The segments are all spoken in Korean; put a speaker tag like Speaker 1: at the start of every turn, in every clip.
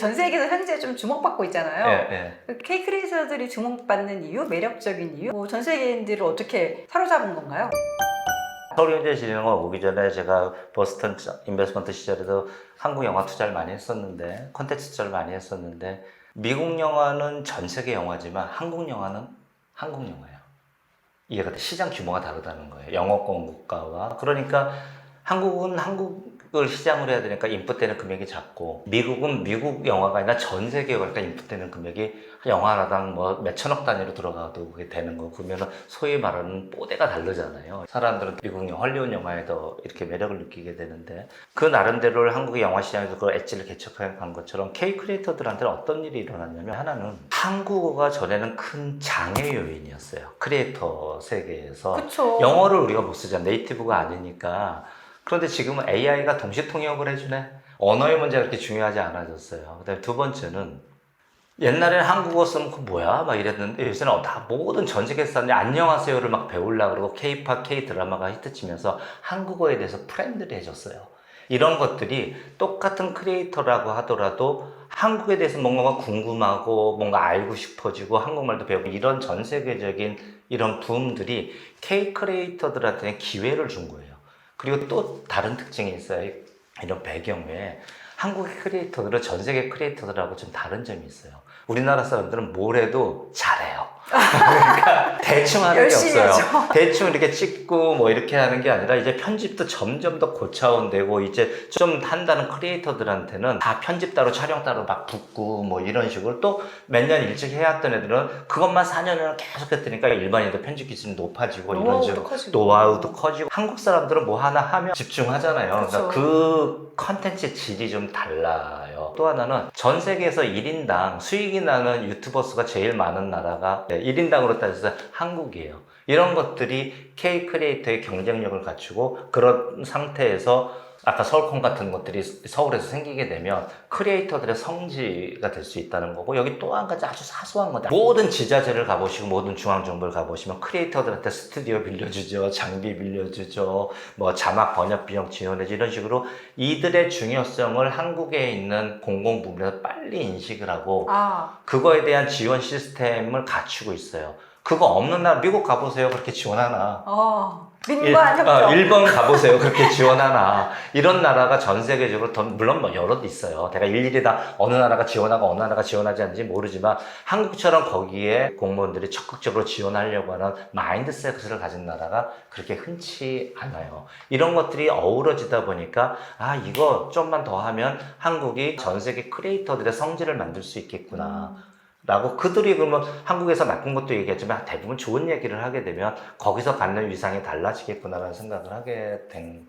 Speaker 1: 전 세계에서 현재 좀 주목받고 있잖아요.
Speaker 2: 예.
Speaker 1: K 크리에이터들이 주목받는 이유, 매력적인 이유, 뭐 전 세계인들을 어떻게 사로잡은 건가요?
Speaker 2: 서울경제진흥원 오기 전에 제가 버스턴 인베스트먼트 시절에도 한국 영화 투자를 많이 했었는데, 콘텐츠 투자를 많이 했었는데, 미국 영화는 전 세계 영화지만 한국 영화는 한국 영화예요. 이해가 돼. 시장 규모가 다르다는 거예요. 영어권 국가와. 그러니까 한국은 한국을 시장으로 해야 되니까 인풋되는 금액이 작고, 미국은 미국 영화가 아니라 전 세계 영화니까 인풋되는 금액이 영화 하나당 뭐 몇천억 단위로 들어가도 그게 되는 거. 그러면 소위 말하는 뽀대가 다르잖아요. 사람들은 미국 영화, 헐리우드 영화에 더 이렇게 매력을 느끼게 되는데, 그 나름대로 한국의 영화 시장에서 그걸 엣지를 개척한 것처럼 K 크리에이터들한테는 어떤 일이 일어났냐면, 하나는 한국어가 전에는 큰 장애 요인이었어요. 크리에이터 세계에서.
Speaker 1: 그쵸.
Speaker 2: 영어를 우리가 못 쓰잖아. 네이티브가 아니니까. 그런데 지금은 AI가 동시 통역을 해주네. 언어의 문제가 그렇게 중요하지 않아졌어요. 그다음에 두 번째는, 옛날에는 한국어 쓰면 그 뭐야? 막 이랬는데, 요새는 다 모든 전 세계 사람들이 안녕하세요를 막 배우려고 그러고, K-팝, K-드라마가 히트치면서 한국어에 대해서 프렌들리해졌어요. 이런 것들이 똑같은 크리에이터라고 하더라도 한국에 대해서 뭔가 궁금하고 뭔가 알고 싶어지고 한국말도 배우고, 이런 전 세계적인 이런 붐들이 K 크리에이터들한테는 기회를 준 거예요. 그리고 또 다른 특징이 있어요. 이런 배경 외에 한국의 크리에이터들은 전 세계 크리에이터들하고 좀 다른 점이 있어요. 우리나라 사람들은 뭘 해도 잘해요. 그러니까 대충 하는 게
Speaker 1: 열심히
Speaker 2: 없어요.
Speaker 1: 하죠.
Speaker 2: 대충 이렇게 찍고 뭐 이렇게 하는 게 아니라, 이제 편집도 점점 더 고차원되고, 이제 좀 한다는 크리에이터들한테는 다 편집 따로 촬영 따로 막 붙고 뭐 이런 식으로, 또 몇 년 일찍 해왔던 애들은 그것만 4년을 계속 했으니까 일반인도 편집 기술이 높아지고, 이런
Speaker 1: 노하우도
Speaker 2: 식으로
Speaker 1: 커지고.
Speaker 2: 노하우도 커지고. 한국 사람들은 뭐 하나 하면 집중하잖아요.
Speaker 1: 그쵸.
Speaker 2: 그러니까 그 컨텐츠 질이 좀 달라요. 또 하나는, 전 세계에서 1인당 수익이 나는 유튜버 수가 제일 많은 나라가 1인당으로 따져서 한국이에요. 이런 것들이 K 크리에이터의 경쟁력을 갖추고, 그런 상태에서 아까 서울콘 같은 것들이 서울에서 생기게 되면 크리에이터들의 성지가 될 수 있다는 거고, 여기 또 한 가지 아주 사소한 건데, 모든 지자체를 가보시고 모든 중앙정부를 가보시면 크리에이터들한테 스튜디오 빌려주죠, 장비 빌려주죠, 뭐 자막 번역 비용 지원해주죠. 이런 식으로 이들의 중요성을 한국에 있는 공공부문에서 빨리 인식을 하고 그거에 대한 지원 시스템을 갖추고 있어요. 그거 없는 나라, 미국 가보세요. 그렇게 지원하나?
Speaker 1: 민관 협정.
Speaker 2: 일본 가보세요. 그렇게 지원하나? 이런 나라가 전 세계적으로 물론 뭐 여럿 있어요. 내가 일일이 다 어느 나라가 지원하고 어느 나라가 지원하지 않는지 모르지만, 한국처럼 거기에 공무원들이 적극적으로 지원하려고 하는 마인드셋을 가진 나라가 그렇게 흔치 않아요. 이런 것들이 어우러지다 보니까, 이거 좀만 더 하면 한국이 전 세계 크리에이터들의 성지를 만들 수 있겠구나. 라고, 그들이 그러면 한국에서 나쁜 것도 얘기했지만 대부분 좋은 얘기를 하게 되면 거기서 갖는 위상이 달라지겠구나라는 생각을 하게 된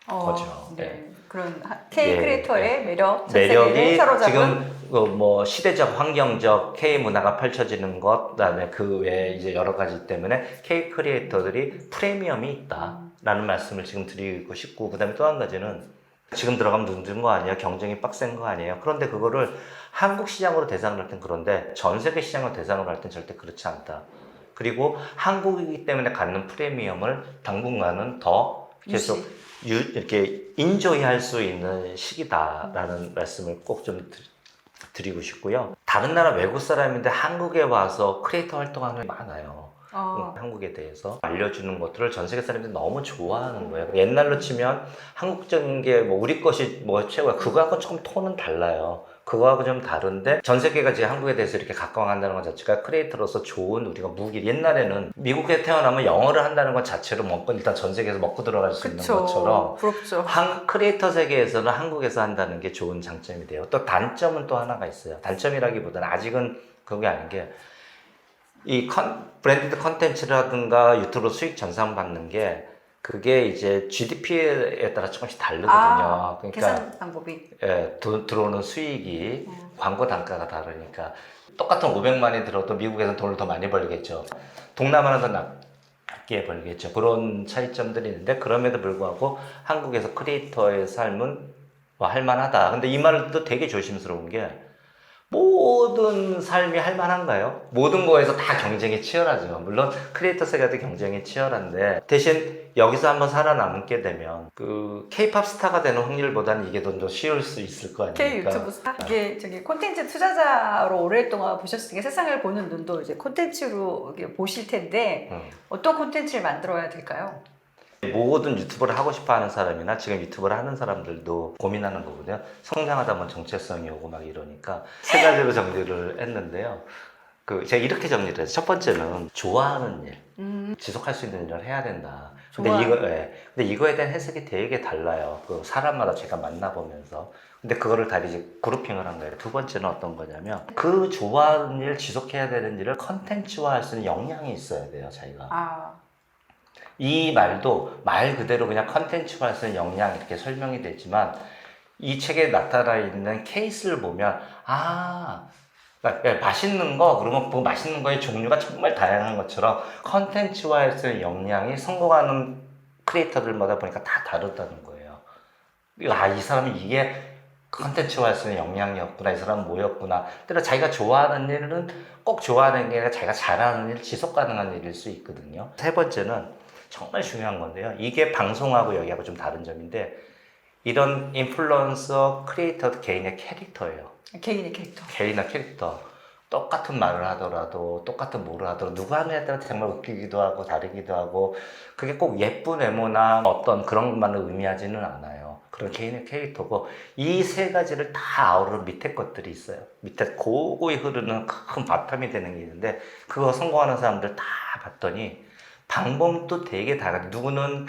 Speaker 2: 거죠.
Speaker 1: 네. 그런 K 크리에이터의 매력, 전
Speaker 2: 매력이
Speaker 1: 세계를 사로잡은.
Speaker 2: 지금 뭐 시대적, 환경적 K 문화가 펼쳐지는 것, 그다음에 그 외에 이제 여러 가지 때문에 K 크리에이터들이 프리미엄이 있다라는 말씀을 지금 드리고 싶고, 그다음에 또 한 가지는, 지금 들어가면 눈든 거 아니에요? 경쟁이 빡센 거 아니에요? 그런데 그거를 한국 시장으로 대상을 할 땐 그런데, 전 세계 시장으로 대상을 할 땐 절대 그렇지 않다. 그리고 한국이기 때문에 갖는 프리미엄을 당분간은 더 계속 이렇게 인조이 할 수 있는 시기다라는 말씀을 꼭 좀 드리고 싶고요. 다른 나라 외국 사람인데 한국에 와서 크리에이터 활동하는 게 많아요. 한국에 대해서 알려주는 것들을 전 세계 사람들이 너무 좋아하는 거예요. 옛날로 치면 한국적인 게 뭐 우리 것이 뭐 최고야, 그거하고 조금 톤은 달라요. 그거하고 좀 다른데, 전 세계가 지금 한국에 대해서 이렇게 각광한다는 것 자체가 크리에이터로서 좋은 우리가 무기. 옛날에는 미국에 태어나면 영어를 한다는 것 자체로 먹고 일단 전 세계에서 먹고 들어갈 수 있는 것처럼,
Speaker 1: 부럽죠.
Speaker 2: 크리에이터 세계에서는 한국에서 한다는 게 좋은 장점이 돼요. 또 단점은 또 하나가 있어요. 단점이라기보다는 아직은 그게 아닌 게, 이 브랜디드 컨텐츠라든가 유튜브로 수익 전산받는 게, 그게 이제 GDP에 따라 조금씩 다르거든요. 그러니까
Speaker 1: 계산 방법이.
Speaker 2: 들어오는 수익이 광고 단가가 다르니까, 똑같은 500만이 들어도 미국에서는 돈을 더 많이 벌겠죠. 동남아는 더 낮게 벌겠죠. 그런 차이점들이 있는데, 그럼에도 불구하고 한국에서 크리에이터의 삶은 뭐 할만하다. 근데 이 말도 되게 조심스러운 게, 모든 삶이 할 만한가요? 모든 거에서 다 경쟁이 치열하죠. 물론 크리에이터 세계도 경쟁이 치열한데 대신 여기서 한번 살아남게 되면 그 K-팝 스타가 되는 확률보다는 이게 좀 더 쉬울 수 있을 거 아닙니까?
Speaker 1: K 유튜브 스타? 이게 저기 콘텐츠 투자자로 오랫동안 보셨으니까 세상을 보는 눈도 이제 콘텐츠로 이렇게 보실 텐데 어떤 콘텐츠를 만들어야 될까요?
Speaker 2: 모든 유튜브를 하고 싶어 하는 사람이나 지금 유튜브를 하는 사람들도 고민하는 거거든요. 성장하다 보면 정체성이 오고 막 이러니까 세 가지로 정리를 했는데요. 제가 이렇게 정리를 해서 첫 번째는 좋아하는 일, 지속할 수 있는 일을 해야 된다. 근데 이거에 대한 해석이 되게 달라요. 그 사람마다 제가 만나보면서. 근데 그거를 다 이제 그룹핑을 한 거예요. 두 번째는 어떤 거냐면 그 좋아하는 일, 지속해야 되는 일을 컨텐츠화 할 수 있는 역량이 있어야 돼요, 자기가.
Speaker 1: 아,
Speaker 2: 이 말도 말 그대로 그냥 컨텐츠화 할 수 있는 역량 이렇게 설명이 되지만 이 책에 나타나 있는 케이스를 보면 그러니까 맛있는 거 그러면 그 맛있는 거의 종류가 정말 다양한 것처럼 컨텐츠화 할 수 있는 역량이 성공하는 크리에이터들마다 보니까 다 다르다는 거예요. 이 사람이 이게 컨텐츠화 할 수 있는 역량이었구나, 이 사람은 뭐였구나. 때로 자기가 좋아하는 일은 꼭 좋아하는 게 아니라 자기가 잘하는 일, 지속 가능한 일일 수 있거든요. 세 번째는 정말 중요한 건데요. 이게 방송하고 여기하고 좀 다른 점인데 이런 인플루언서, 크리에이터 개인의 캐릭터예요.
Speaker 1: 개인의 캐릭터.
Speaker 2: 개인의 캐릭터. 똑같은 말을 하더라도 똑같은 뭐를 하더라도 누가 하느냐에 따라 정말 웃기기도 하고 다르기도 하고 그게 꼭 예쁜 외모나 어떤 그런 것만을 의미하지는 않아요. 그런 개인의 캐릭터고 이 세 가지를 다 아우르는 밑에 것들이 있어요. 밑에 고고히 흐르는 큰 바탕이 되는 게 있는데 그거 성공하는 사람들 다 봤더니 방법도 되게 다르게 누구는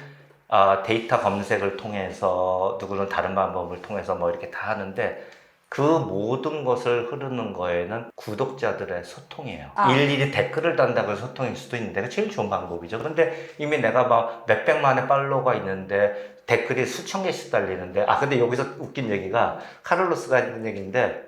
Speaker 2: 데이터 검색을 통해서 누구는 다른 방법을 통해서 뭐 이렇게 다 하는데 그 모든 것을 흐르는 거에는 구독자들의 소통이에요. 일일이 댓글을 단다고 해서 소통일 수도 있는데 그게 제일 좋은 방법이죠. 그런데 이미 내가 막 몇백만의 팔로워가 있는데 댓글이 수천 개씩 달리는데 근데 여기서 웃긴 얘기가 카를로스가 했는 얘기인데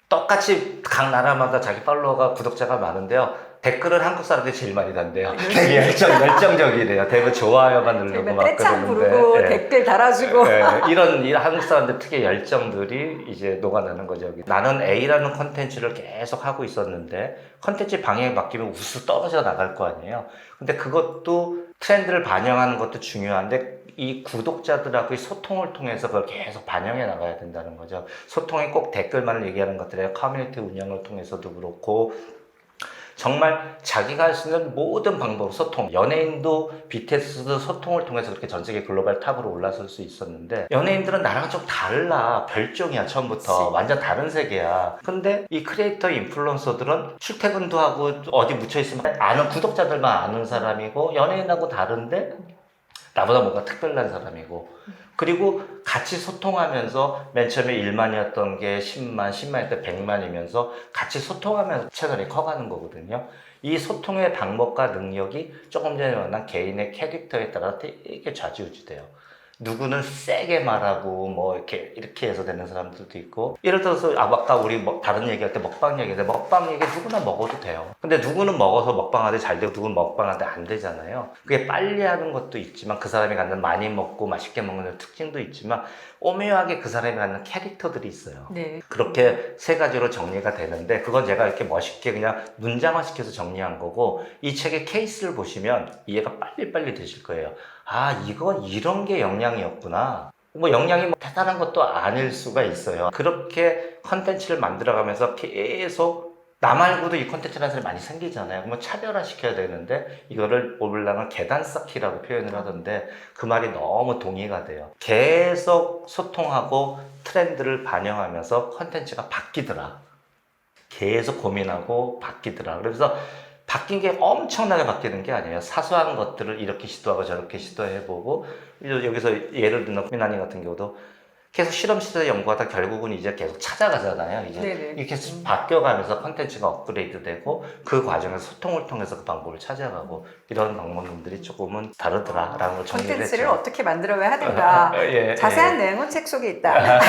Speaker 2: 똑같이 각 나라마다 자기 팔로워가 구독자가 많은데요. 댓글은 한국 사람들이 제일 많이 단대요. 되게 열정적이래요. 대부분 좋아요만 누르고 막
Speaker 1: 떼창
Speaker 2: 그러는데.
Speaker 1: 부르고 댓글 달아주고.
Speaker 2: 이런 한국 사람들 특히 열정들이 이제 녹아나는 거죠. 여기. 나는 A라는 컨텐츠를 계속 하고 있었는데 컨텐츠 방향이 바뀌면 우수 떨어져 나갈 거 아니에요. 근데 그것도 트렌드를 반영하는 것도 중요한데 이 구독자들하고의 소통을 통해서 그걸 계속 반영해 나가야 된다는 거죠. 소통이 꼭 댓글만을 얘기하는 것들이에요. 커뮤니티 운영을 통해서도 그렇고 정말 자기가 할 수 있는 모든 방법 소통. 연예인도 BTS도 소통을 통해서 그렇게 전 세계 글로벌 탑으로 올라설 수 있었는데 연예인들은 나랑 좀 달라. 별종이야 처음부터. 완전 다른 세계야. 근데 이 크리에이터 인플루언서들은 출퇴근도 하고 어디 묻혀있으면 아는 구독자들만 아는 사람이고 연예인하고 다른데 나보다 뭔가 특별한 사람이고 그리고 같이 소통하면서 맨 처음에 1만이었던 게 10만, 10만일 때 100만이면서 같이 소통하면서 채널이 커가는 거거든요. 이 소통의 방법과 능력이 조금 전에 말한 개인의 캐릭터에 따라 되게 좌지우지돼요. 누구는 세게 말하고 뭐 이렇게 해서 되는 사람들도 있고 예를 들어서 아까 우리 다른 얘기할 때 먹방 얘기인데 먹방 얘기 누구나 먹어도 돼요. 근데 누구는 먹어서 먹방하는데 잘 되고 누구는 먹방하는데 안 되잖아요. 그게 빨리 하는 것도 있지만 그 사람이 갖는 많이 먹고 맛있게 먹는 특징도 있지만 오묘하게 그 사람이 갖는 캐릭터들이 있어요.
Speaker 1: 네.
Speaker 2: 그렇게 세 가지로 정리가 되는데 그건 제가 이렇게 멋있게 그냥 문장화시켜서 정리한 거고 이 책의 케이스를 보시면 이해가 빨리빨리 되실 거예요. 이건 이런 게 역량이었구나. 역량이 대단한 것도 아닐 수가 있어요. 그렇게 컨텐츠를 만들어가면서 계속 나 말고도 이 컨텐츠라는 사람이 많이 생기잖아요. 그러면 차별화시켜야 되는데 이거를 올라가는 계단 쌓기라고 표현을 하던데 그 말이 너무 동의가 돼요. 계속 소통하고 트렌드를 반영하면서 컨텐츠가 바뀌더라. 계속 고민하고 바뀌더라. 그래서 바뀐 게 엄청나게 바뀌는 게 아니에요. 사소한 것들을 이렇게 시도하고 저렇게 시도해보고 여기서 예를 들면 미나님 같은 경우도 계속 실험실에서 연구하다 결국은 이제 계속 찾아가잖아요. 이제
Speaker 1: 네네.
Speaker 2: 이렇게 바뀌어가면서 컨텐츠가 업그레이드되고 그 과정에서 소통을 통해서 그 방법을 찾아가고 이런 방법들이 조금은 다르더라라는 걸 정리를 했죠.
Speaker 1: 콘텐츠를 어떻게 만들어야 하는가. 자세한 내용은 책 속에 있다.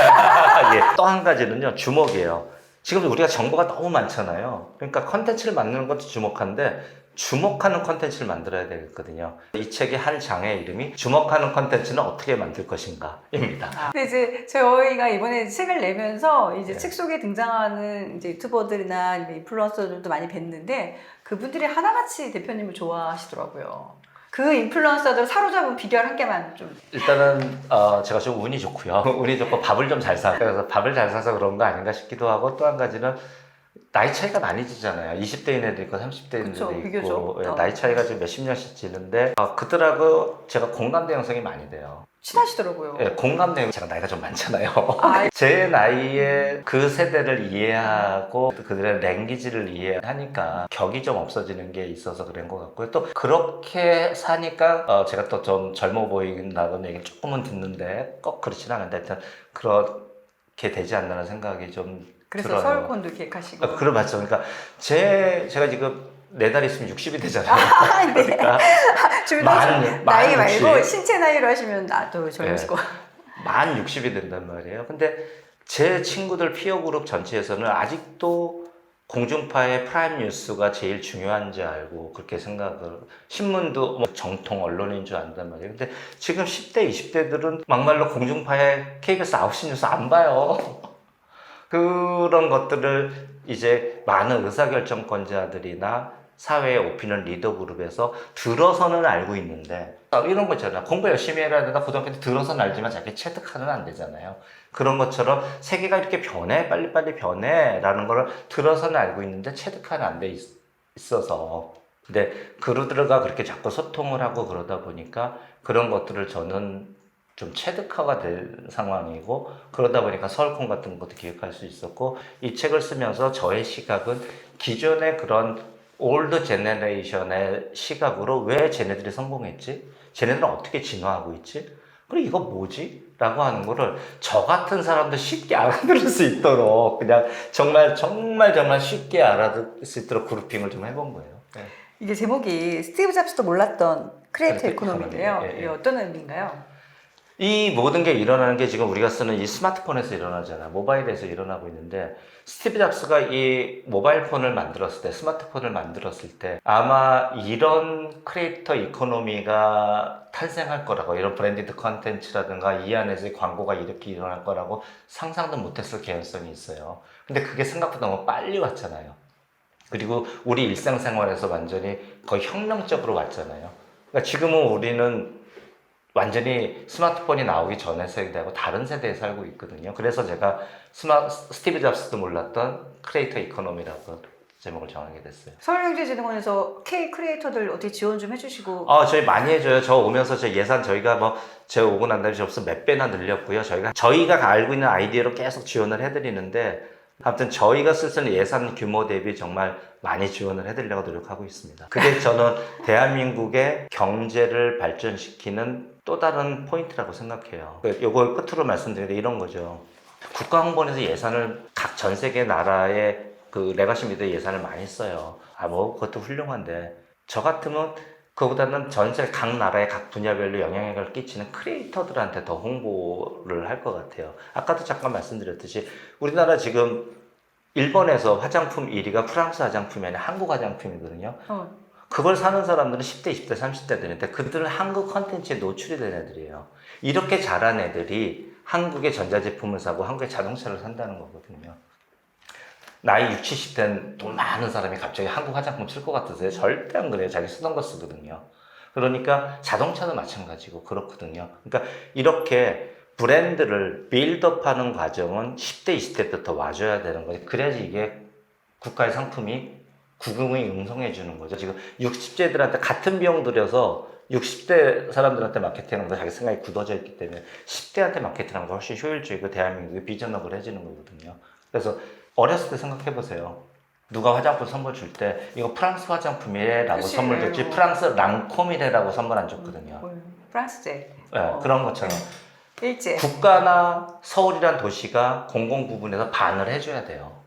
Speaker 2: 또 한 가지는요. 주목이에요. 지금 우리가 정보가 너무 많잖아요. 그러니까 컨텐츠를 만드는 것도 주목한데 주목하는 컨텐츠를 만들어야 되거든요. 이 책의 한 장의 이름이 주목하는 컨텐츠는 어떻게 만들 것인가입니다.
Speaker 1: 근데 이제 저희가 이번에 책을 내면서 이제
Speaker 2: 네.
Speaker 1: 책 속에 등장하는 이제 유튜버들이나 아니면 인플루언서들도 많이 뵀는데 그분들이 하나같이 대표님을 좋아하시더라고요. 그 인플루언서들 사로잡은 비결 한 개만 좀.
Speaker 2: 일단은 제가 좀 운이 좋고요. 운이 좋고 밥을 좀 잘 사. 그래서 밥을 잘 사서 그런 거 아닌가 싶기도 하고 또 한 가지는 나이 차이가 많이 지잖아요. 20대인 애도 있고 30대인
Speaker 1: 그쵸,
Speaker 2: 애도 있고
Speaker 1: 비교적.
Speaker 2: 예, 나이 차이가 지금 몇십 년씩 지는데 그들하고 제가 공감대 형성이 많이 돼요.
Speaker 1: 친하시더라고요.
Speaker 2: 예, 공감대 제가 나이가 좀 많잖아요.
Speaker 1: 아,
Speaker 2: 제 나이에 그 세대를 이해하고 그들의 랭귀지를 이해하니까 격이 좀 없어지는 게 있어서 그런 것 같고요. 또 그렇게 사니까 제가 또 좀 젊어 보인다는 얘기 조금은 듣는데 꼭 그렇진 않은데 하여튼 그렇게 되지 않나는 생각이 좀
Speaker 1: 그래서
Speaker 2: 들어요.
Speaker 1: 서울콘도 기획하시고.
Speaker 2: 그래 맞죠. 그러니까 제가 지금 4달 있으면 60이 되잖아요.
Speaker 1: 네.
Speaker 2: 그러니까
Speaker 1: 지금
Speaker 2: 만
Speaker 1: 나이 말고
Speaker 2: 60.
Speaker 1: 신체 나이로 하시면 나도 젊으실 것 같아요.
Speaker 2: 만 60이 된단 말이에요. 근데 제 친구들 피어 그룹 전체에서는 아직도 공중파의 프라임 뉴스가 제일 중요한지 알고 그렇게 생각을 신문도 뭐 정통 언론인 줄 안단 말이에요. 근데 지금 10대, 20대들은 막말로 공중파의 KBS 9시 뉴스 안 봐요. 그런 것들을 이제 많은 의사결정권자들이나 사회의 오피니언 리더 그룹에서 들어서는 알고 있는데 이런 거 있잖아요. 공부 열심히 해야 된다. 고등학교 때 들어서는 알지만 자기 체득하는 안 되잖아요. 그런 것처럼 세계가 이렇게 변해 빨리빨리 변해 라는 걸 들어서는 알고 있는데 체득하는 안 돼 있어서 근데 그루들과 그렇게 자꾸 소통을 하고 그러다 보니까 그런 것들을 저는 좀 체득화가 된 상황이고 그러다 보니까 서울콘 같은 것도 기획할 수 있었고 이 책을 쓰면서 저의 시각은 기존의 그런 올드 제네레이션의 시각으로 왜 쟤네들이 성공했지? 쟤네들은 어떻게 진화하고 있지? 그리고 이거 뭐지? 라고 하는 거를 저 같은 사람도 쉽게 알아들을 수 있도록 그냥 정말 쉽게 알아들을 수 있도록 그룹핑을 좀 해본 거예요. 네.
Speaker 1: 이게 제목이 스티브 잡스도 몰랐던 크리에이터
Speaker 2: 크리에이터
Speaker 1: 이코노미인데요.
Speaker 2: 이코노미. 예, 예.
Speaker 1: 이게 어떤 의미인가요?
Speaker 2: 이 모든 게 일어나는 게 지금 우리가 쓰는 이 스마트폰에서 일어나잖아요. 모바일에서 일어나고 있는데 스티브 잡스가 이 모바일 폰을 만들었을 때, 스마트폰을 만들었을 때 아마 이런 크리에이터 이코노미가 탄생할 거라고 이런 브랜디드 컨텐츠라든가 이 안에서의 광고가 이렇게 일어날 거라고 상상도 못했을 개연성이 있어요. 근데 그게 생각보다 너무 빨리 왔잖아요. 그리고 우리 일상생활에서 완전히 거의 혁명적으로 왔잖아요. 그러니까 지금은 우리는 완전히 스마트폰이 나오기 전의 세대하고 다른 세대에 살고 있거든요. 그래서 제가 스티브 잡스도 몰랐던 크리에이터 이코노미라고 제목을 정하게 됐어요.
Speaker 1: 서울경제진흥원에서 K 크리에이터들 어떻게 지원 좀 해주시고.
Speaker 2: 저희 많이 해줘요. 저 오면서 저 예산 저희가 제가 오고 난 다음에 벌써 몇 배나 늘렸고요. 저희가 알고 있는 아이디어로 계속 지원을 해드리는데 아무튼 저희가 쓸 수 있는 예산 규모 대비 정말 많이 지원을 해드리려고 노력하고 있습니다. 그게 저는 대한민국의 경제를 발전시키는 또 다른 포인트라고 생각해요. 요걸 끝으로 말씀드리는데 이런 거죠. 국가홍보원에서 예산을 각 전 세계 나라의 그 레가시 미디어 예산을 많이 써요. 그것도 훌륭한데 저 같으면 그보다는 전 세계 각 나라의 각 분야별로 영향력을 끼치는 크리에이터들한테 더 홍보를 할 것 같아요. 아까도 잠깐 말씀드렸듯이 우리나라 지금 일본에서 화장품 1위가 프랑스 화장품이 아니라 한국 화장품이거든요. 그걸 사는 사람들은 10대, 20대, 30대들인데 그들은 한국 컨텐츠에 노출이 된 애들이에요. 이렇게 자란 애들이 한국의 전자제품을 사고 한국의 자동차를 산다는 거거든요. 나이 60, 70대는 돈 많은 사람이 갑자기 한국 화장품 쓸 것 같으세요? 절대 안 그래요. 자기 쓰던 거 쓰거든요. 그러니까 자동차도 마찬가지고 그렇거든요. 그러니까 이렇게 브랜드를 빌드업하는 과정은 10대, 20대 때부터 와줘야 되는 거예요. 그래야지 이게 국가의 상품이 구금이 융성해 주는 거죠. 지금 60대들한테 같은 비용 들여서 60대 사람들한테 마케팅하는 거 자기 생각이 굳어져 있기 때문에 10대한테 마케팅하는 거 훨씬 효율적이고 대한민국이 비전업을 해지는 거거든요. 그래서 어렸을 때 생각해 보세요. 누가 화장품 선물 줄 때 이거 프랑스 화장품이래라고 선물 줬지 프랑스 랑콤이래라고 선물 안 줬거든요.
Speaker 1: 프랑스제.
Speaker 2: 네, 그런 것처럼
Speaker 1: 일제.
Speaker 2: 국가나 서울이란 도시가 공공 부분에서 반을 해줘야 돼요.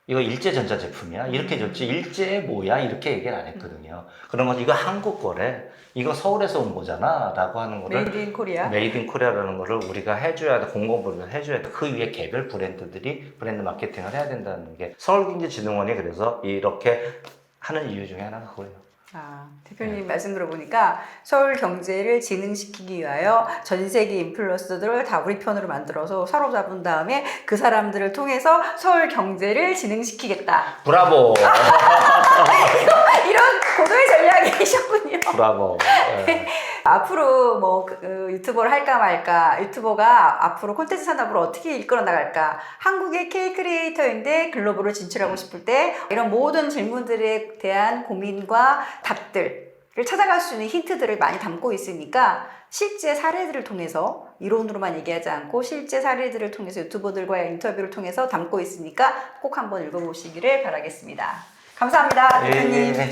Speaker 2: 이거 일제 전자제품이야? 이렇게 줬지 일제 뭐야? 이렇게 얘기를 안 했거든요. 그런 거 이거 한국 거래. 이거 서울에서 온 거잖아 라고 하는 거를
Speaker 1: 메이드 인 코리아.
Speaker 2: 메이드 인 코리아라는 거를 우리가 해줘야 돼. 공공부를 해줘야 돼. 그 위에 개별 브랜드들이 브랜드 마케팅을 해야 된다는 게 서울경제진흥원이 그래서 이렇게 하는 이유 중에 하나가 그거예요.
Speaker 1: 대표님 말씀 들어보니까 서울 경제를 진흥시키기 위하여 전 세계 인플루언서들을 다 우리 편으로 만들어서 사로잡은 다음에 그 사람들을 통해서 서울 경제를 진흥시키겠다.
Speaker 2: 브라보.
Speaker 1: 이런 고도의 전략이셨군요.
Speaker 2: 브라보. 네.
Speaker 1: 앞으로 뭐 유튜버를 할까 말까, 유튜버가 앞으로 콘텐츠 산업을 어떻게 이끌어 나갈까, 한국의 K 크리에이터인데 글로벌을 진출하고 싶을 때 이런 모든 질문들에 대한 고민과 답들을 찾아갈 수 있는 힌트들을 많이 담고 있으니까 실제 사례들을 통해서 이론으로만 얘기하지 않고 실제 사례들을 통해서 유튜버들과의 인터뷰를 통해서 담고 있으니까 꼭 한번 읽어보시기를 바라겠습니다. 감사합니다, 대표님.
Speaker 2: 예.